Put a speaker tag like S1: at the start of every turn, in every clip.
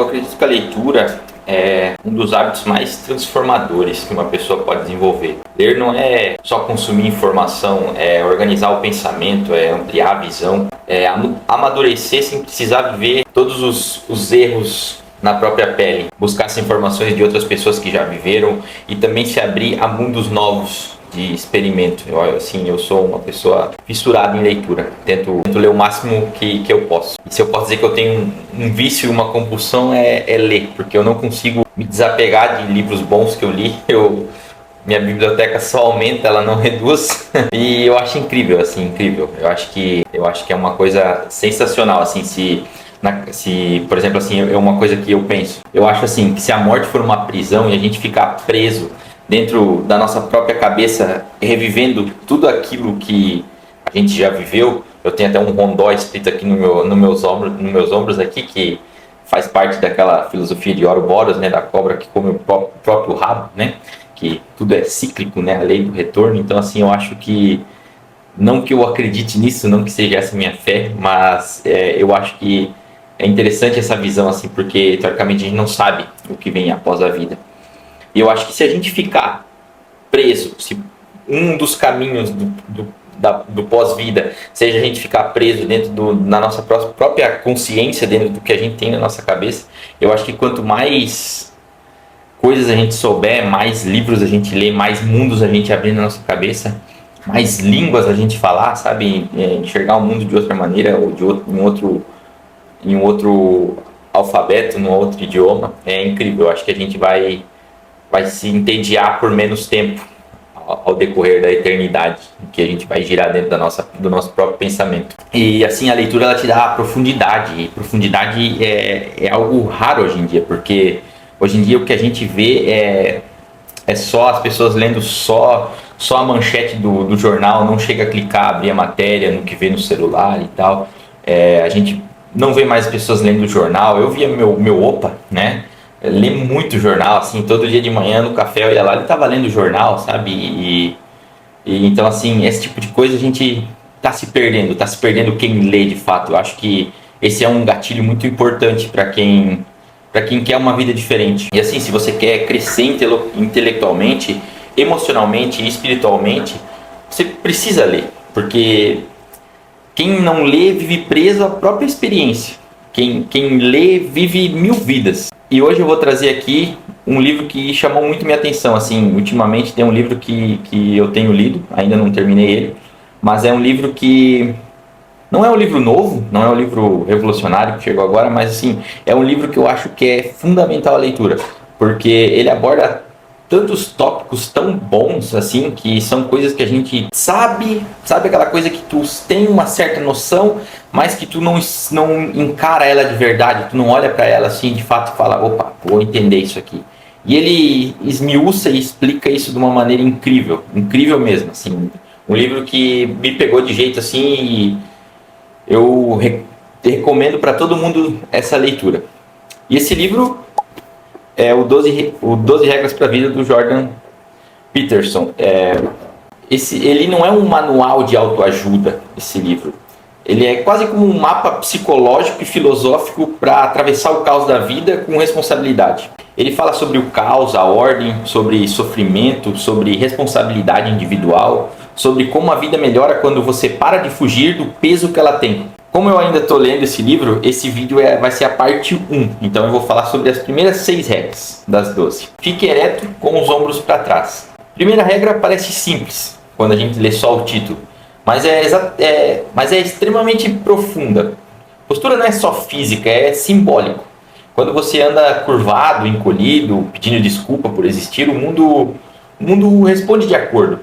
S1: acredito que a leitura é um dos hábitos mais transformadores que uma pessoa pode desenvolver. Ler não é só consumir informação, é organizar o pensamento, é ampliar a visão, é amadurecer sem precisar viver todos os erros na própria pele, buscar as informações de outras pessoas que já viveram e também se abrir a mundos novos de experimento. Eu sou uma pessoa fissurada em leitura, tento ler o máximo que eu posso. E se eu posso dizer que eu tenho um vício, uma compulsão, é ler, porque eu não consigo me desapegar de livros bons que eu li. Minha biblioteca só aumenta, ela não reduz. E eu acho incrível, incrível. Eu acho que é uma coisa sensacional, se por exemplo, é uma coisa que eu penso. Eu acho que se a morte for uma prisão e a gente ficar preso dentro da nossa própria cabeça, revivendo tudo aquilo que a gente já viveu. Eu tenho até um rondó escrito aqui nos meus ombros aqui, que faz parte daquela filosofia de Ouroboros, né, da cobra que come o próprio rabo, né, que tudo é cíclico, né, a lei do retorno. Então, eu acho que, não que eu acredite nisso, não que seja essa minha fé, mas eu acho que é interessante essa visão, porque teoricamente a gente não sabe o que vem após a vida. E eu acho que se a gente ficar preso, se um dos caminhos do pós-vida seja a gente ficar preso dentro da nossa própria consciência, dentro do que a gente tem na nossa cabeça, eu acho que quanto mais coisas a gente souber, mais livros a gente lê, mais mundos a gente abrir na nossa cabeça, mais línguas a gente falar, sabe? Enxergar o mundo de outra maneira, ou em um outro alfabeto, num outro idioma, é incrível. Eu acho que a gente vai se entediar por menos tempo ao decorrer da eternidade, que a gente vai girar dentro do nosso próprio pensamento. E a leitura ela te dá profundidade, e profundidade é algo raro hoje em dia, porque hoje em dia o que a gente vê é só as pessoas lendo só a manchete do jornal, não chega a clicar, abrir a matéria no que vê no celular e tal. A gente não vê mais pessoas lendo o jornal. Eu via meu opa, né? Lê muito jornal, todo dia de manhã no café eu ia lá, ele tava lendo jornal, sabe? E então, esse tipo de coisa a gente tá se perdendo quem lê de fato. Eu acho que esse é um gatilho muito importante para quem quer uma vida diferente. E se você quer crescer intelectualmente, emocionalmente e espiritualmente, você precisa ler, porque quem não lê vive preso à própria experiência. Quem lê vive 1000 vidas. E hoje eu vou trazer aqui um livro que chamou muito minha atenção. Ultimamente tem um livro que eu tenho lido, ainda não terminei ele, mas é um livro que não é um livro novo, não é um livro revolucionário que chegou agora, mas é um livro que eu acho que é fundamental a leitura, porque ele aborda tantos tópicos tão bons, que são coisas que a gente sabe aquela coisa que tu tem uma certa noção, mas que tu não encara ela de verdade, tu não olha para ela de fato e fala, opa, vou entender isso aqui. E ele esmiuça e explica isso de uma maneira incrível mesmo, um livro que me pegou de jeito e eu recomendo para todo mundo essa leitura. E esse livro é o 12 Regras para a Vida, do Jordan Peterson. Ele não é um manual de autoajuda, esse livro. Ele é quase como um mapa psicológico e filosófico para atravessar o caos da vida com responsabilidade. Ele fala sobre o caos, a ordem, sobre sofrimento, sobre responsabilidade individual, sobre como a vida melhora quando você para de fugir do peso que ela tem. Como eu ainda estou lendo esse livro, esse vídeo vai ser a parte 1. Então eu vou falar sobre as primeiras 6 regras das 12. Fique ereto com os ombros para trás. Primeira regra parece simples quando a gente lê só o título, mas é extremamente profunda. Postura não é só física, é simbólico. Quando você anda curvado, encolhido, pedindo desculpa por existir, o mundo responde de acordo.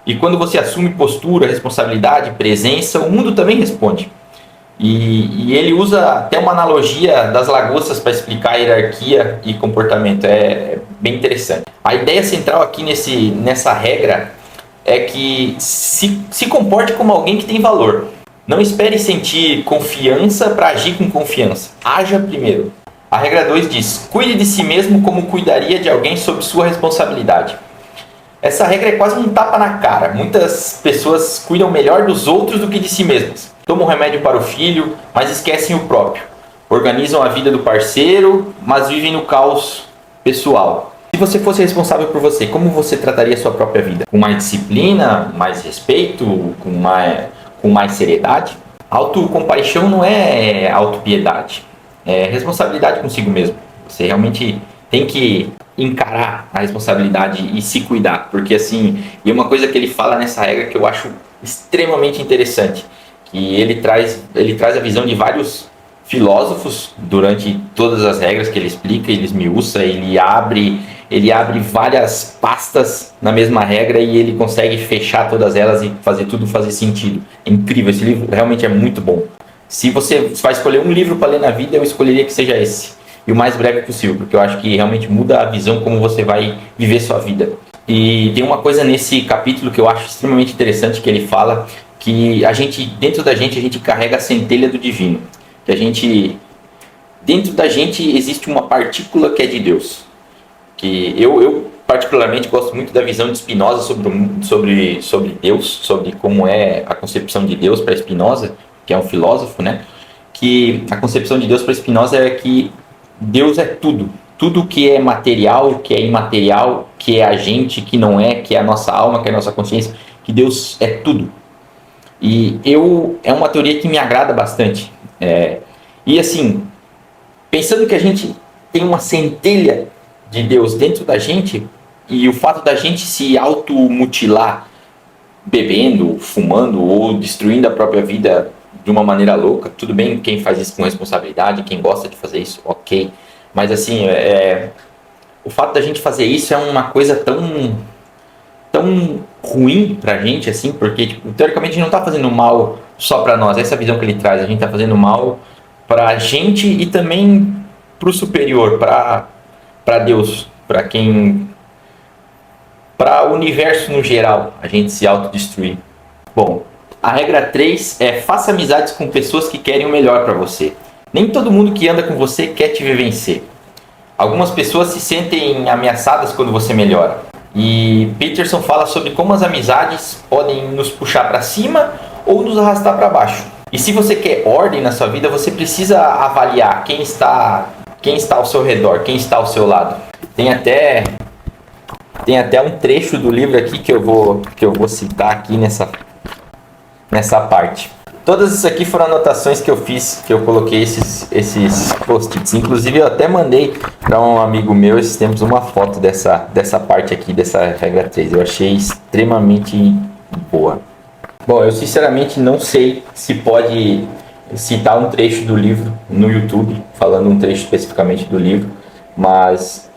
S1: E quando você assume postura, responsabilidade, presença, o mundo também responde. E ele usa até uma analogia das lagostas para explicar a hierarquia e comportamento. É bem interessante. A ideia central aqui nessa regra é que se comporte como alguém que tem valor. Não espere sentir confiança para agir com confiança. Haja primeiro. A regra 2 diz: cuide de si mesmo como cuidaria de alguém sob sua responsabilidade. Essa regra é quase um tapa na cara. Muitas pessoas cuidam melhor dos outros do que de si mesmas. Tomam remédio para o filho, mas esquecem o próprio. organizam a vida do parceiro, mas vivem no caos pessoal. Se você fosse responsável por você, como você trataria a sua própria vida? Com mais disciplina, mais respeito, com mais seriedade? Autocompaixão não é autopiedade, é responsabilidade consigo mesmo. Você realmente tem que encarar a responsabilidade e se cuidar, porque assim, e uma coisa que ele fala nessa regra que eu acho extremamente interessante, que ele traz a visão de vários filósofos durante todas as regras que ele explica, ele esmiuça, ele abre várias pastas na mesma regra e ele consegue fechar todas elas e fazer tudo fazer sentido. É incrível, esse livro realmente é muito bom. Se você vai escolher um livro para ler na vida, eu escolheria que seja esse. E o mais breve possível, porque eu acho que realmente muda a visão como você vai viver sua vida. E tem uma coisa nesse capítulo que eu acho extremamente interessante, que ele fala que dentro da gente carrega a centelha do divino. Que dentro da gente existe uma partícula que é de Deus. Que eu particularmente gosto muito da visão de Spinoza sobre Deus, sobre como é a concepção de Deus para Spinoza, que é um filósofo, né? Que a concepção de Deus para Spinoza é que Deus é tudo. Tudo que é material, que é imaterial, que é a gente, que não é, que é a nossa alma, que é a nossa consciência, que Deus é tudo. E é uma teoria que me agrada bastante. E assim, pensando que a gente tem uma centelha de Deus dentro da gente, e o fato da gente se automutilar bebendo, fumando ou destruindo a própria vida de uma maneira louca, tudo bem quem faz isso com responsabilidade, quem gosta de fazer isso, ok. Mas assim, o fato da gente fazer isso é uma coisa tão ruim pra gente, assim, porque tipo, teoricamente a gente não tá fazendo mal só pra nós, essa é a visão que ele traz, a gente tá fazendo mal pra gente e também pro superior, pra Deus, para o universo no geral, a gente se autodestruir. Bom, a regra 3 é: faça amizades com pessoas que querem o melhor para você. Nem todo mundo que anda com você quer te ver vencer. Algumas pessoas se sentem ameaçadas quando você melhora. E Peterson fala sobre como as amizades podem nos puxar para cima ou nos arrastar para baixo. E se você quer ordem na sua vida, você precisa avaliar quem está ao seu redor, quem está ao seu lado. Tem até um trecho do livro aqui que eu vou citar aqui nessa parte. Todas isso aqui foram anotações que eu fiz, que eu coloquei esses post-its. Inclusive eu até mandei para um amigo meu esses tempos uma foto dessa parte aqui, dessa regra 3. Eu achei extremamente boa. Bom, eu sinceramente não sei se pode citar um trecho do livro no YouTube, falando um trecho especificamente do livro, mas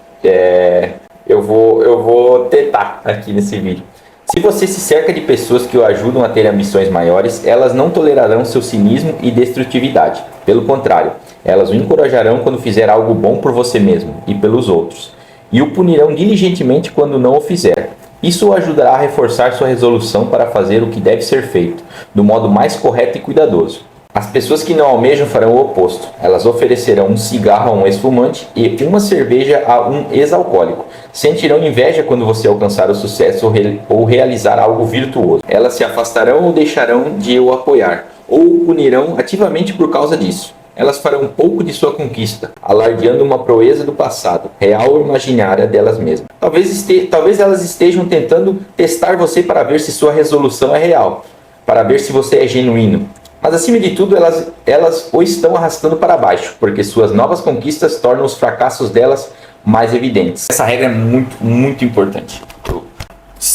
S1: eu vou tentar aqui nesse vídeo. Se você se cerca de pessoas que o ajudam a ter ambições maiores, elas não tolerarão seu cinismo e destrutividade. Pelo contrário, elas o encorajarão quando fizer algo bom por você mesmo e pelos outros, e o punirão diligentemente quando não o fizer. Isso o ajudará a reforçar sua resolução para fazer o que deve ser feito, do modo mais correto e cuidadoso. As pessoas que não almejam farão o oposto. Elas oferecerão um cigarro a um ex-fumante e uma cerveja a um ex-alcoólico. Sentirão inveja quando você alcançar o sucesso ou realizar algo virtuoso. Elas se afastarão ou deixarão de o apoiar, ou o punirão ativamente por causa disso. Elas farão pouco de sua conquista, alardeando uma proeza do passado, real ou imaginária delas mesmas. Talvez elas estejam tentando testar você para ver se sua resolução é real, para ver se você é genuíno. Mas acima de tudo, elas o estão arrastando para baixo, porque suas novas conquistas tornam os fracassos delas mais evidentes. Essa regra é muito, muito importante.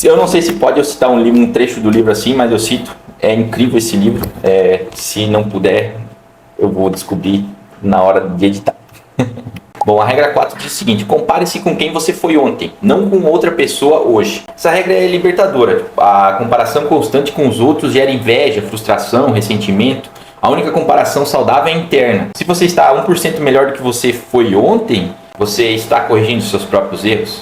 S1: Eu não sei se pode eu citar um trecho do livro assim, mas eu cito. É incrível esse livro. Se não puder, eu vou descobrir na hora de editar. Bom, a regra 4 diz o seguinte: compare-se com quem você foi ontem, não com outra pessoa hoje. Essa regra é libertadora. A comparação constante com os outros gera inveja, frustração, ressentimento. A única comparação saudável é interna. Se você está 1% melhor do que você foi ontem, você está corrigindo seus próprios erros.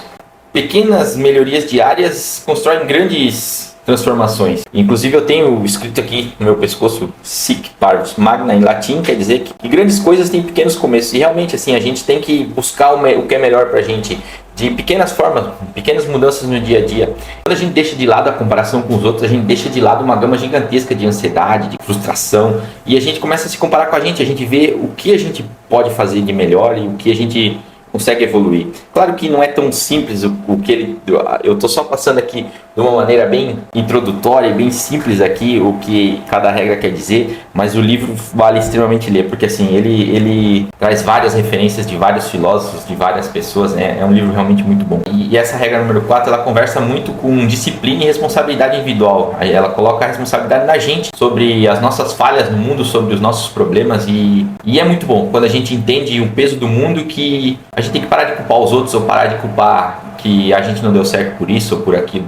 S1: Pequenas melhorias diárias constroem grandes transformações. Inclusive eu tenho escrito aqui no meu pescoço Sic Parvus Magna em latim, quer dizer que grandes coisas têm pequenos começos. E realmente assim, a gente tem que buscar o que é melhor pra gente. de pequenas formas, pequenas mudanças no dia a dia. Quando a gente deixa de lado a comparação com os outros, a gente deixa de lado uma gama gigantesca de ansiedade, de frustração, e a gente começa a se comparar com a gente vê o que a gente pode fazer de melhor e o que a gente consegue evoluir. Claro que não é tão simples o que ele... Eu estou só passando aqui de uma maneira bem introdutória e bem simples aqui o que cada regra quer dizer, mas o livro vale extremamente ler, porque assim, ele traz várias referências de vários filósofos, de várias pessoas, né? É um livro realmente muito bom. E essa regra número 4, ela conversa muito com disciplina e responsabilidade individual. Aí ela coloca a responsabilidade na gente, sobre as nossas falhas no mundo, sobre os nossos problemas, e é muito bom quando a gente entende o peso do mundo, que a gente tem que parar de culpar os outros ou parar de culpar que a gente não deu certo por isso ou por aquilo.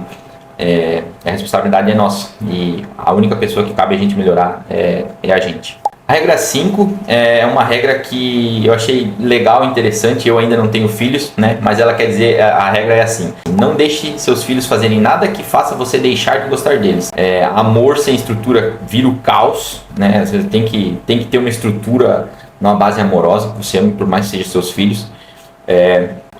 S1: A responsabilidade é nossa e a única pessoa que cabe a gente melhorar é a gente. A regra 5 é uma regra que eu achei legal, interessante. Eu ainda não tenho filhos, né? Mas ela quer dizer, a regra é assim: não deixe seus filhos fazerem nada que faça você deixar de gostar deles. Amor sem estrutura vira o caos, né? Você tem que ter uma estrutura numa base amorosa que você ame, por mais que sejam seus filhos.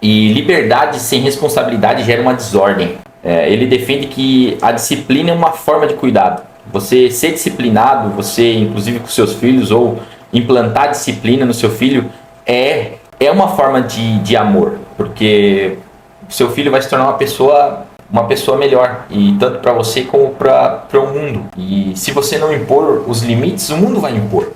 S1: E liberdade sem responsabilidade gera uma desordem. Ele defende que a disciplina é uma forma de cuidado. Você ser disciplinado, você inclusive com seus filhos, ou implantar disciplina no seu filho, é uma forma de amor, porque seu filho vai se tornar uma pessoa melhor, e tanto para você como para o mundo. E se você não impor os limites, o mundo vai impor,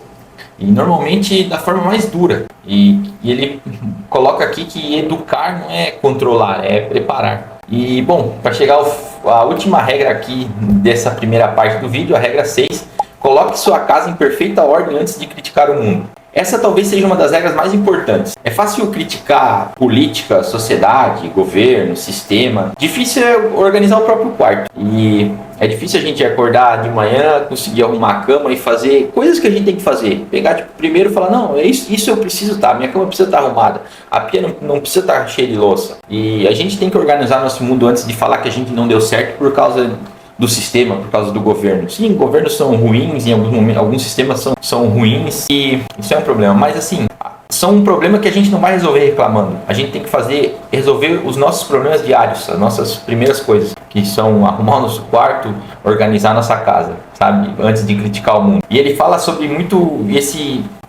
S1: e normalmente da forma mais dura. E ele coloca aqui que educar não é controlar, é preparar. E bom, para chegar à última regra aqui dessa primeira parte do vídeo, a regra 6, coloque sua casa em perfeita ordem antes de criticar o mundo. Essa talvez seja uma das regras mais importantes. É fácil criticar política, sociedade, governo, sistema. Difícil é organizar o próprio quarto. E é difícil a gente acordar de manhã, conseguir arrumar a cama e fazer coisas que a gente tem que fazer. Pegar primeiro e falar, não, isso eu preciso estar, minha cama precisa estar arrumada, a pia não precisa estar cheia de louça. E a gente tem que organizar nosso mundo antes de falar que a gente não deu certo por causa do sistema, por causa do governo. Sim, governos são ruins, em alguns momentos, alguns sistemas são ruins, e isso é um problema, mas assim, são um problema que a gente não vai resolver reclamando. A gente tem que resolver os nossos problemas diários, as nossas primeiras coisas, que são arrumar o nosso quarto, organizar a nossa casa, sabe? Antes de criticar o mundo. E ele fala sobre muito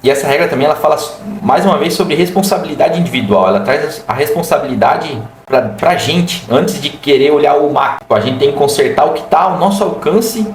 S1: e essa regra também, ela fala mais uma vez sobre responsabilidade individual. Ela traz a responsabilidade pra gente, antes de querer olhar o macro. A gente tem que consertar o que está ao nosso alcance,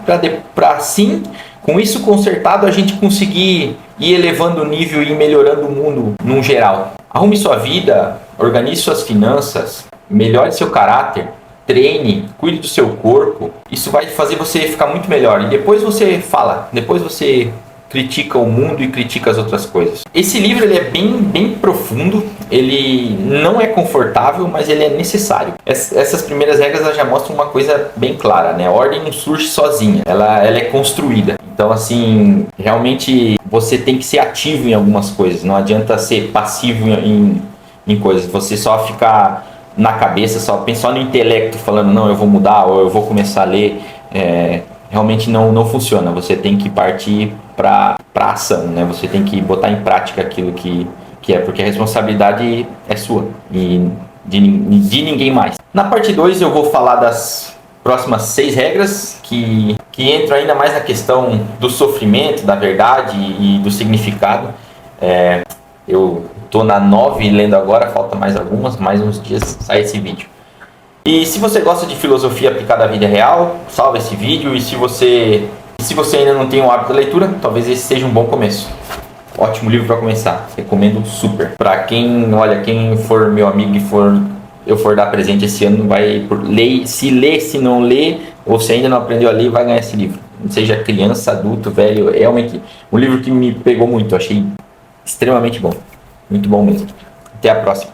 S1: para assim, com isso consertado, a gente conseguir ir elevando o nível e melhorando o mundo num geral. Arrume sua vida, organize suas finanças, melhore seu caráter, treine, cuide do seu corpo. Isso vai fazer você ficar muito melhor. E depois você fala, depois você critica o mundo e critica as outras coisas. Esse livro ele é bem profundo, ele não é confortável, mas ele é necessário. Essas primeiras regras elas já mostram uma coisa bem clara, né? A ordem não surge sozinha, ela é construída. Então assim, realmente você tem que ser ativo em algumas coisas, não adianta ser passivo em coisas, você só ficar na cabeça, só pensar no intelecto falando, não, eu vou mudar, ou eu vou começar a ler, realmente não funciona. Você tem que partir para ação, né? Você tem que botar em prática aquilo que é, porque a responsabilidade é sua e de ninguém mais. Na parte 2 eu vou falar das próximas 6 regras que entram ainda mais na questão do sofrimento, da verdade e do significado. Eu estou na 9 lendo agora, falta mais uns dias sai esse vídeo. E se você gosta de filosofia aplicada à vida real, salva esse vídeo. E se você ainda não tem o hábito da leitura, talvez esse seja um bom começo. Ótimo livro para começar, recomendo super. Para quem for meu amigo e eu for dar presente esse ano, se não ler, ou se ainda não aprendeu a ler, vai ganhar esse livro. Seja criança, adulto, velho, é realmente um livro que me pegou muito, achei extremamente bom. Muito bom mesmo. Até a próxima.